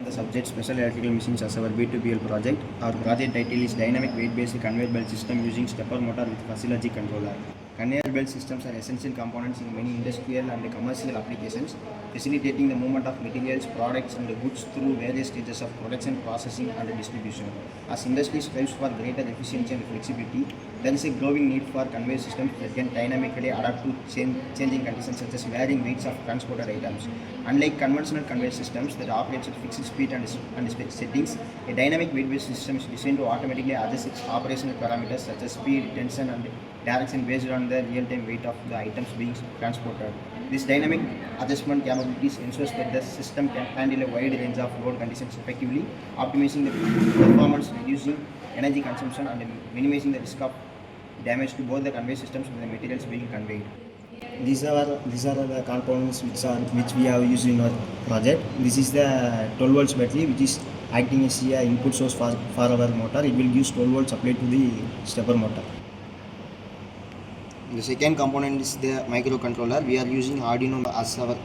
The subject special electrical machines as our B2BL project. Our project title is Dynamic Weight Based Conveyor Belt System using stepper motor with physiology controller. Conveyor belt systems are essential components in many industrial and commercial applications, facilitating the movement of materials, products, and goods through various stages of production, processing, and distribution. As industry strives for greater efficiency and flexibility, there is a growing need for conveyor systems that can dynamically adapt to changing conditions such as varying weights of transported items. Unlike conventional conveyor systems that operate at fixed speed and settings, a dynamic weight-based system is designed to automatically adjust its operational parameters such as speed, tension, and direction based on the real-time weight of the items being transported. This dynamic adjustment capabilities ensures that the system can handle a wide range of load conditions effectively, optimizing the performance, reducing energy consumption, and minimizing the risk of damage to both the conveyor systems and the materials being conveyed. These are the components which we have used in our project. This is the 12 volts battery which is acting as a input source for our motor. It will give 12 volts applied to the stepper motor. The second component is the microcontroller. We are using Arduino as our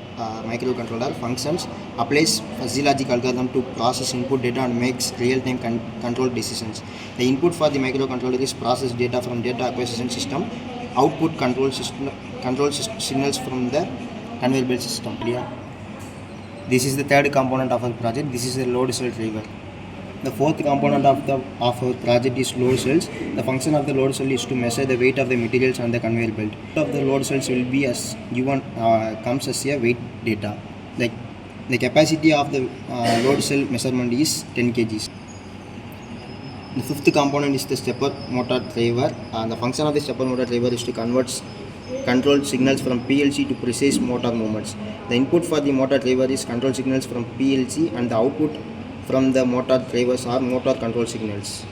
microcontroller. Functions, applies fuzzy logic algorithm to process input data and makes real-time control decisions. The input for the microcontroller is process data from data acquisition system, output control signals from the conveyor belt system. This is the third component of our project. This is a load cell driver. The fourth component of our project is load cells. The function of the load cell is to measure the weight of the materials on the conveyor belt. Of the load cells will be as given comes as a weight data. Like the capacity of the load cell measurement is 10 kgs. The fifth component is the stepper motor driver. The function of the stepper motor driver is to convert control signals from PLC to precise motor movements. The input for the motor driver is control signals from PLC and the output from the motor drivers are motor control signals.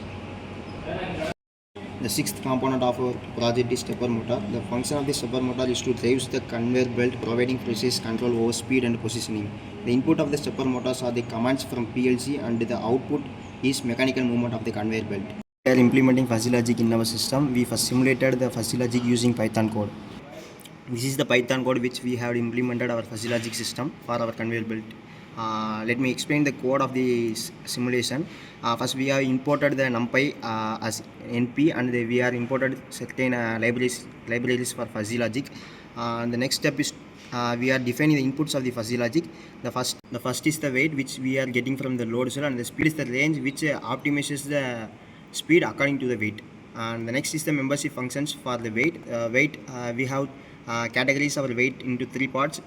The sixth component of our project is stepper motor. The function of the stepper motor is to drive the conveyor belt, providing precise control over speed and positioning. The input of the stepper motors are the commands from PLC and the output is mechanical movement of the conveyor belt. We are implementing fuzzy logic in our system. We first simulated the fuzzy logic using Python code. This is the Python code which we have implemented our fuzzy logic system for our conveyor belt. Let me explain the code of the simulation. First we have imported the numpy as np and we are imported certain libraries for fuzzy logic. The next step is we are defining the inputs of the fuzzy logic. The first is the weight which we are getting from the load cell, and the speed is the range which optimizes the speed according to the weight. And the next is the membership functions for the weight. We have categories our weight into three parts,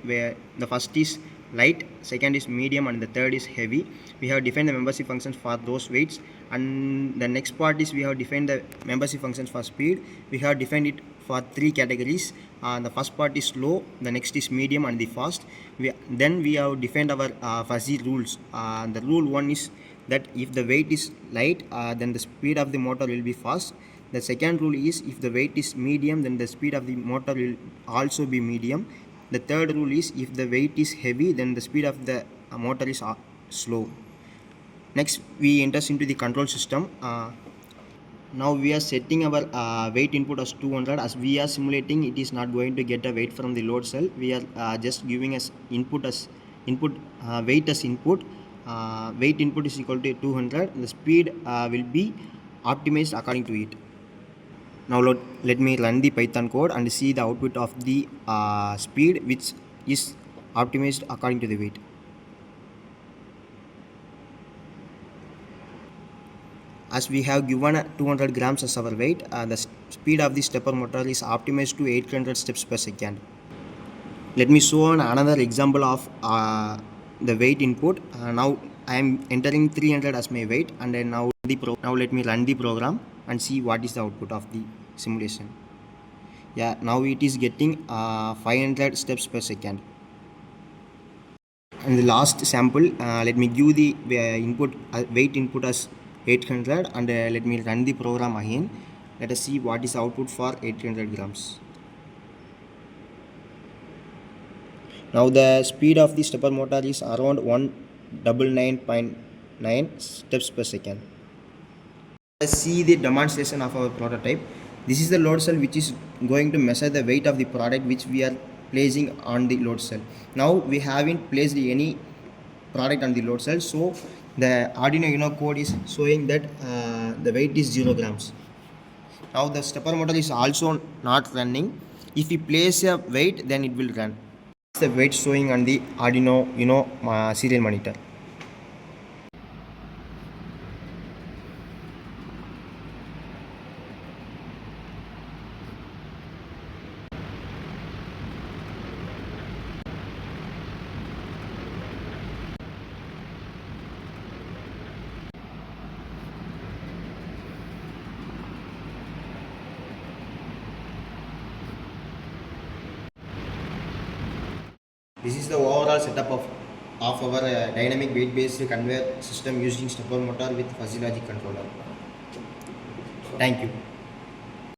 where the first is light, second is medium, and the third is heavy. We have defined the membership functions for those weights, and the next part is we have defined the membership functions for speed. We have defined it for three categories. The first part is slow, the next is medium, and the fast. Then we have defined our fuzzy rules. The rule one is that if the weight is light, then the speed of the motor will be fast. The second rule is if the weight is medium, then the speed of the motor will also be medium. The third rule is if the weight is heavy, then the speed of the motor is slow. Next we enter into the control system. Now we are setting our weight input as 200. As we are simulating, it is not going to get a weight from the load cell. We are just giving us weight as input. Weight input is equal to 200. The speed will be optimized according to it. Now let me run the Python code and see the output of the speed which is optimized according to the weight. As we have given 200 grams as our weight, the speed of the stepper motor is optimized to 800 steps per second. Let me show another example of the weight input. Now I am entering 300 as my weight, and then now let me run the program and see what is the output of the simulation. Yeah, now it is getting 500 steps per second. And the last sample, let me give the weight input as 800, and let me run the program again. Let us see what is the output for 800 grams. Now the speed of the stepper motor is around 199.9 steps per second. Let's see the demonstration of our prototype. This is the load cell which is going to measure the weight of the product which we are placing on the load cell. Now we haven't placed any product on the load cell. So the Arduino Uno code is showing that the weight is 0 grams. Now the stepper motor is also not running. If we place a weight, then it will run. The weight showing on the Arduino Uno serial monitor. This is the overall setup of our dynamic weight based conveyor system using stepper motor with fuzzy logic controller. Thank you.